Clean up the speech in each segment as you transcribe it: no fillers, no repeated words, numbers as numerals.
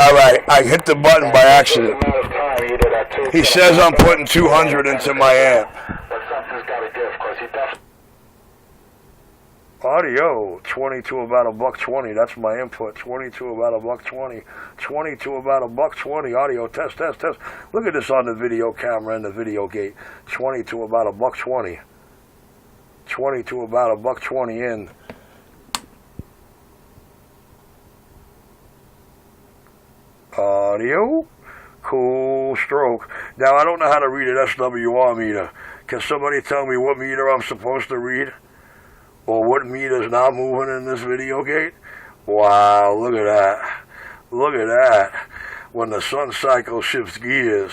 Alright, I hit the button by accident. He says I'm putting 200 into my amp. Audio, 20 to about $1.20. That's my input. 20 to about $1.20. 20 to about $1.20. Audio, test, test, test. Look at this on the video camera and the video gate. 20 to about $1.20. 20 to about $1.20 in. Audio, cool stroke. Now I don't know how to read an SWR meter. Can somebody tell me what meter I'm supposed to read? Or what meter's not moving in this video gate? Wow, look at that. Look at that. When the sun cycle shifts gears,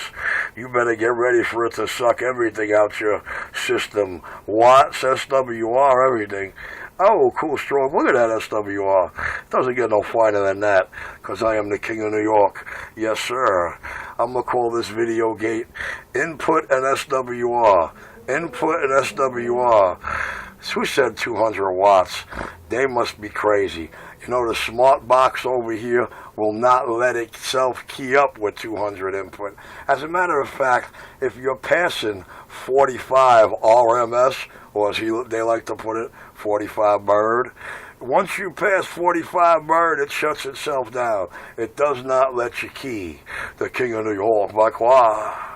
you better get ready for it to suck everything out your system. Watts, SWR, everything. Oh, cool stroke. Look at that SWR. Doesn't get no finer than that, because I am the king of New York. Yes, sir. I'm going to call this video gate Input and SWR. Input and SWR. Who said 200 watts? They must be crazy. You know, the smart box over here will not let itself key up with 200 input. As a matter of fact, if you're passing 45 RMS, or as they like to put it, 45 bird, once you pass 45 bird, it shuts itself down. It does not let you key. The king of New York, like, wow.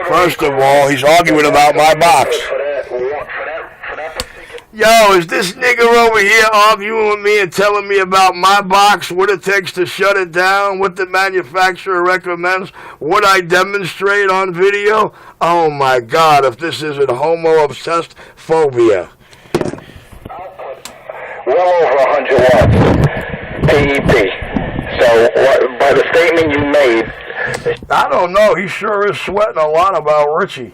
First of all, he's arguing about my box. Yo, is this nigga over here arguing with me and telling me about my box, what it takes to shut it down, what the manufacturer recommends, what I demonstrate on video? Oh my God, if this isn't homo-obsessed phobia. Well over 100 watts, P.E.P. So, by the statement you made... I don't know, he sure is sweating a lot about Richie.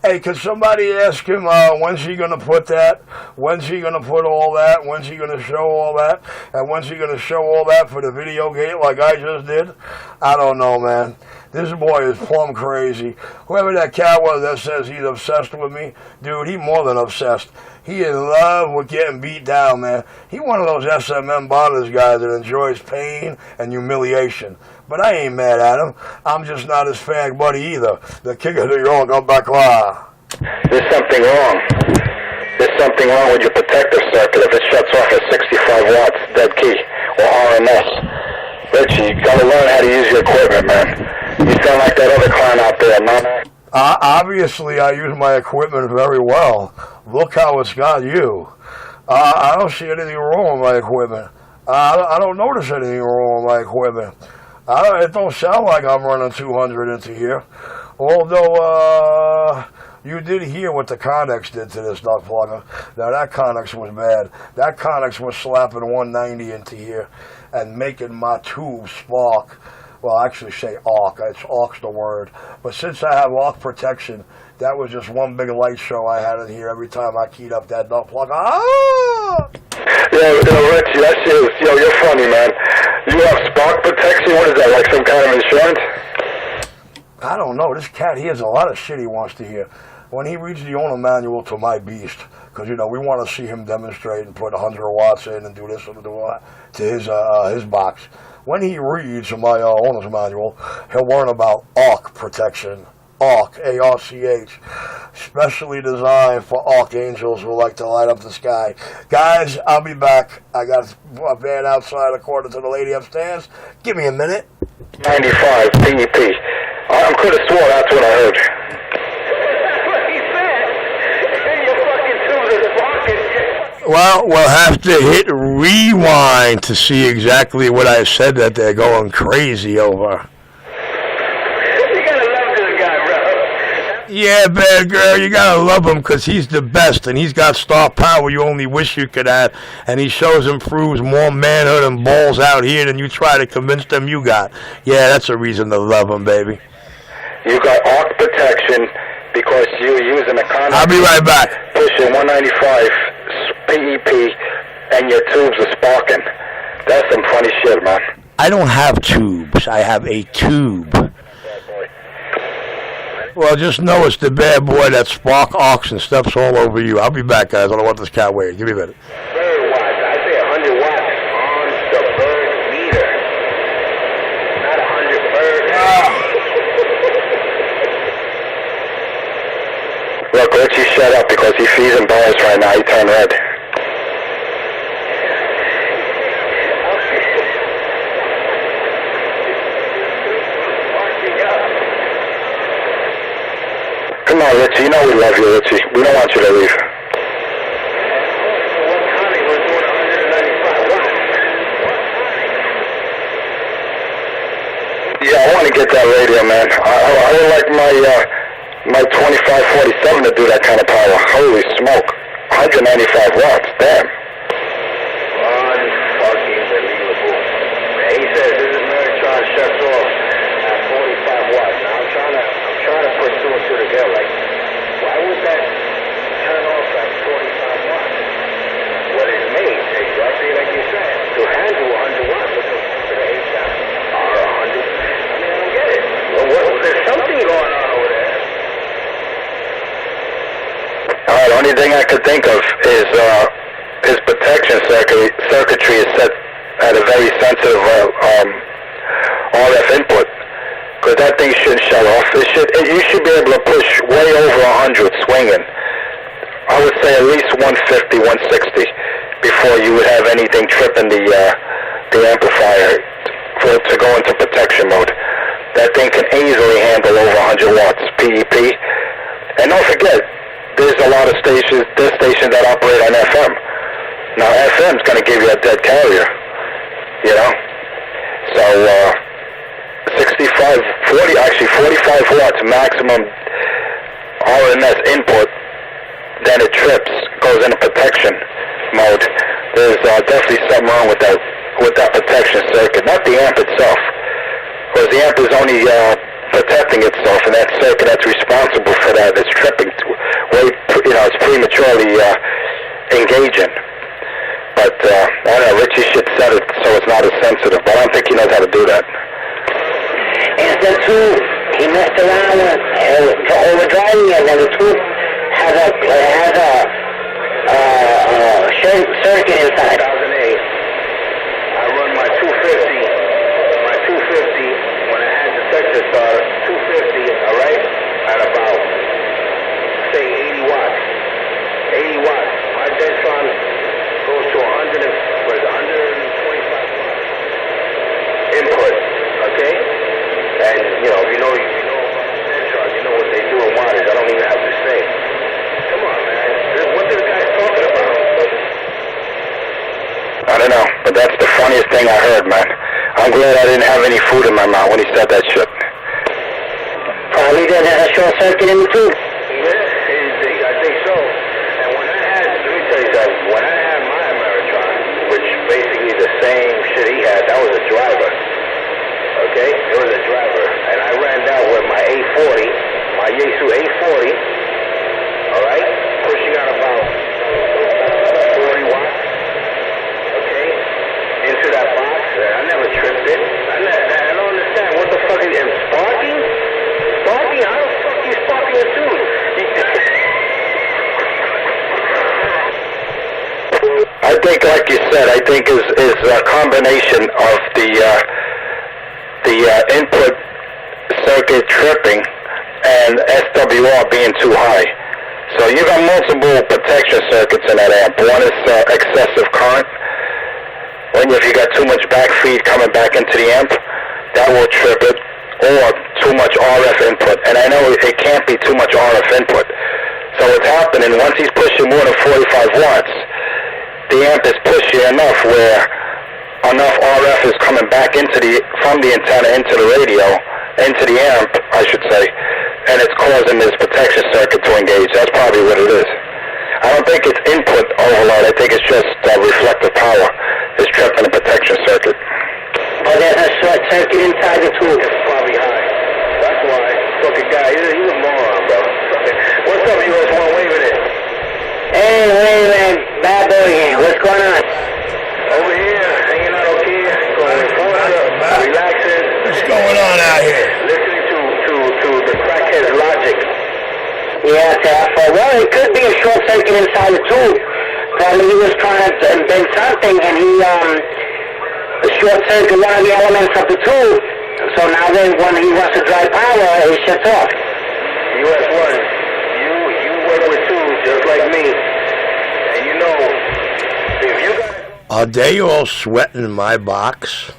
Hey, could somebody ask him, when's he going to put that? When's he going to put all that? When's he going to show all that? And when's he going to show all that for the video gate like I just did? I don't know, man. This boy is plumb crazy. Whoever that cat was that says he's obsessed with me, dude, he more than obsessed. He in love with getting beat down, man. He one of those SMM bondage guys that enjoys pain and humiliation. But I ain't mad at him. I'm just not his fag buddy either. The king of New York, I'm back lá. There's something wrong. There's something wrong with your protective circuit if it shuts off at 65 watts, dead key, or RMS. Richie, you gotta learn how to use your equipment, man. You sound like that other clown out there, man. Obviously, I use my equipment very well. Look how it's got you. I don't see anything wrong with my equipment. I don't notice anything wrong with my equipment. It don't sound like I'm running 200 into here. Although, you did hear what the Connex did to this duck plugger. Now, that Connex was bad. That Connex was slapping 190 into here and making my tube spark. Well, I actually say arc. It's arc's the word. But since I have arc protection, that was just one big light show I had in here every time I keyed up that duck plugger. Ah! Yo, Richie, that's you. Yo, you're funny, man. You have spark protection? What is that, like some kind of insurance? I don't know. This cat, he has a lot of shit he wants to hear. When he reads the owner manual to my beast, because, you know, we want to see him demonstrate and put 100 watts in and do this and do that to his box. When he reads my owner's manual, he'll learn about arc protection. Arc, A-R-C-H, specially designed for archangels who like to light up the sky. Guys, I'll be back. I got a van outside according to the lady upstairs. Give me a minute. 95 P.E.P. I could have swore that's what I heard. Well, we'll have to hit rewind to see exactly what I said that they're going crazy over. Yeah, bad girl, you gotta love him because he's the best and he's got star power you only wish you could have, and he shows and proves more manhood and balls out here than you try to convince them you got. Yeah, that's a reason to love him, baby. You got arc protection because you were using a condom. I'll be right back. Pushing 195 P.E.P. and your tubes are sparking. That's some funny shit, man. I don't have tubes. I have a tube. Well, just know it's the bad boy that spark arcs and steps all over you. I'll be back, guys. I don't want this cat waiting. Give me a minute. Very watts. I say 100 watts on the bird. shut up because he's embarrassed right now. He turned red. Come on, Richie. You know we love you, Richie. We don't want you to leave. Yeah, I want to get that radio, man. I would like my 2547 to do that kind of power. Holy smoke. 195 watts. Damn. Unfucking-believable. He says this is Meritron shuts off at 45 watts. Now I'm trying to put two and two together. Like, why would that turn off at 45 watts? What is made, exactly like you said, to handle 100 watts with the H-Down or 100. I mean, I don't get it. There's something going on over there. The only thing I could think of is his protection circuitry is set at a very sensitive RF input. Because that thing shouldn't shut off. You should be able to push way over 100 swinging. I would say at least 150, 160 before you would have anything tripping the amplifier to go into protection mode. That thing can easily handle over 100 watts P.E.P. And don't forget, there's a lot of stations, that operate on FM. Now FM's going to give you a dead carrier, you know? So 45 watts maximum RMS input, then it trips, goes into protection mode. There's definitely something wrong with that protection circuit, not the amp itself. Because the amp is only protecting itself, and that circuit that's responsible for that is tripping, it's prematurely engaging. But I don't know, Richie should set it so it's not as sensitive, but I don't think he knows how to do that. It's the tube. He messed around with overdriving it, and the tube has a circuit inside. 2008, I run my 250 when I had the detector starter, 250, all right, at about, say, 80 watts. 80 watts. My Dentron goes to 125 watts input, okay? And, if you know Dentron, you know what they do in wattage. I don't even have to say. Come on, man. What this guy's talking about? I don't know, but that's the funniest thing I heard, man. I'm glad I didn't have any food in my mouth when he said that shit. Probably did have a short circuit in the tube. Yeah, I think so. And let me tell you something, when I had my Meritron, which basically the same shit he had, that was a driver. Okay? It was a driver. And I ran that with my 840, my Yaesu 840, alright? Pushing out about 40 watts. Into that box, I never tripped it. I don't understand. What the fuck is it? Sparking? Sparking? How the fuck you sparking a tube? I think, like you said, is a combination of the input circuit tripping and SWR being too high. So you got multiple protection circuits in that amp. One is excessive current. If you got too much back feed coming back into the amp, that will trip it, or too much RF input. And I know it can't be too much RF input. So what's happening, once he's pushing more than 45 watts, the amp is pushing enough where enough RF is coming back from the antenna into the radio, into the amp, I should say, and it's causing this protection circuit to engage. That's probably what it is. I don't think it's input overload. I think it's just reflective power is tripping the protection circuit. Or there's a short circuit inside the tube. It's probably high. That's why. Fucking guy, he's a moron, bro. What's up, US1 waving it? Hey, man. Bad boy here. What's going on? Over here, hanging out over here, going relaxing. What's going on out here? Listening to the crackhead's logic. Yeah, well, it could be a short circuit inside the tube. Probably he was trying to invent something, and he short circuit one of the elements of the tube. So now when he wants to drive power, it shuts off. US1, you work with tubes. just like me. And you know, if you got... Are they all sweating my box?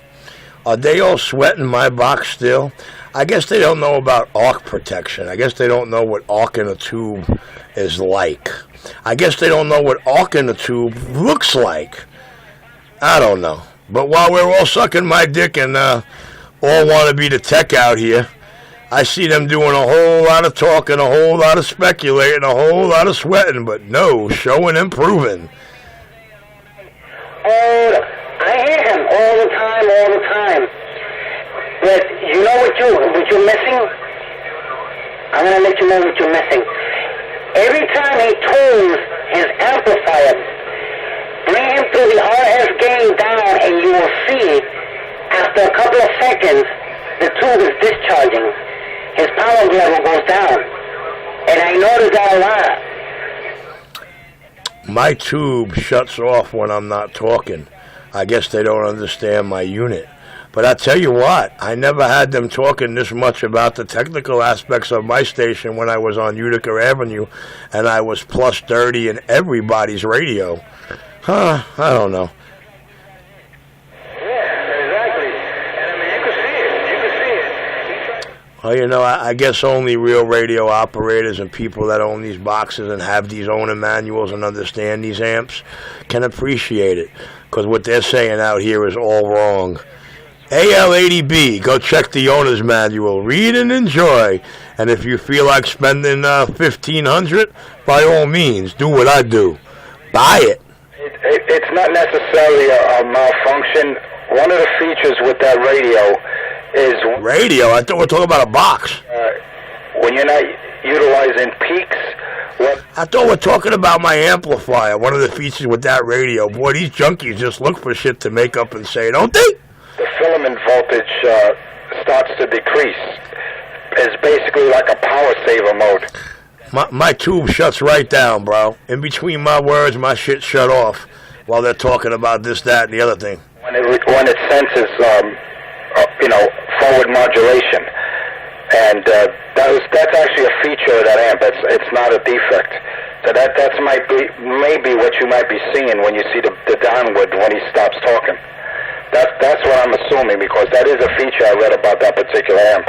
Are they all sweating my box still? I guess they don't know about arc protection. I guess they don't know what arc in a tube is like. I guess they don't know what arc in a tube looks like. I don't know. But while we're all sucking my dick and all want to be the tech out here, I see them doing a whole lot of talking, a whole lot of speculating, a whole lot of sweating, but no showing and proving. Oh, I hear him all the time. But you know what you're missing? I'm gonna let you know what you're missing. Every time he tunes his amplifier, bring him through the RF gain down, and you will see, after a couple of seconds, the tube is discharging. His power level goes down. And I noticed that a lot. My tube shuts off when I'm not talking. I guess they don't understand my unit. But I tell you what, I never had them talking this much about the technical aspects of my station when I was on Utica Avenue and I was plus 30 in everybody's radio. I don't know. Yeah, exactly. And I mean, you can see it. Well, you know, I guess only real radio operators and people that own these boxes and have these owner manuals and understand these amps can appreciate it. Because what they're saying out here is all wrong. AL80B, go check the owner's manual. Read and enjoy. And if you feel like spending $1,500, by all means, do what I do. Buy it. It's not necessarily a malfunction. One of the features with that radio is... Radio? I thought we were talking about a box. When you're not utilizing peaks... I thought we were talking about my amplifier. One of the features with that radio. Boy, these junkies just look for shit to make up and say, don't they? The filament voltage starts to decrease. It's basically like a power saver mode. My tube shuts right down, bro. In between my words, my shit shut off while they're talking about this, that, and the other thing. When it senses, forward modulation, and that's actually a feature of that amp. It's not a defect. So that's maybe what you might be seeing when you see the downward when he stops talking. That's what I'm assuming, because that is a feature I read about that particular amp.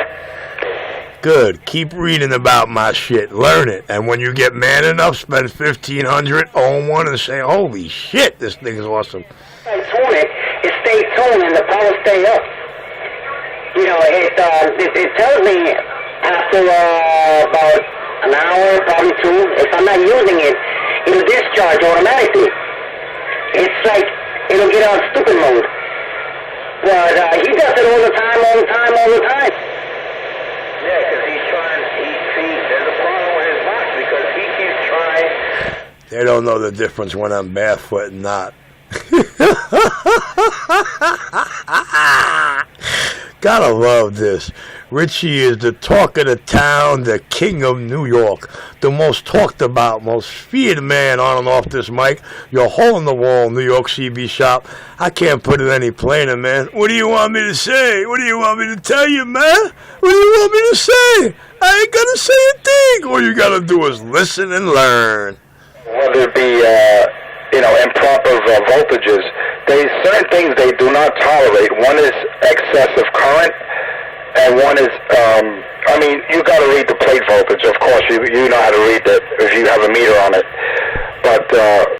Good. Keep reading about my shit. Learn it. And when you get man enough, spend $1,500, own one, and say, holy shit, this thing is awesome. Stay tuned, and the power stay up. You know, it tells me after about an hour, probably two, if I'm not using it, it'll discharge automatically. It's like it'll get on stupid mode. But he does it all the time. Yeah, because he's trying, there's a problem with his box because he keeps trying. They don't know the difference when I'm barefoot and not. Gotta love this. Richie is the talk of the town, the king of New York, the most talked about, most feared man on and off this mic. Your hole-in-the-wall New York CB shop. I can't put it any plainer, man. What do you want me to say? What do you want me to tell you, man? What do you want me to say? I ain't gonna say a thing. All you gotta do is listen and learn. Whether it be, improper voltages, there's certain things they do not tolerate. One is excessive current, and one is, you got to read the plate voltage. Of course, you know how to read that if you have a meter on it. But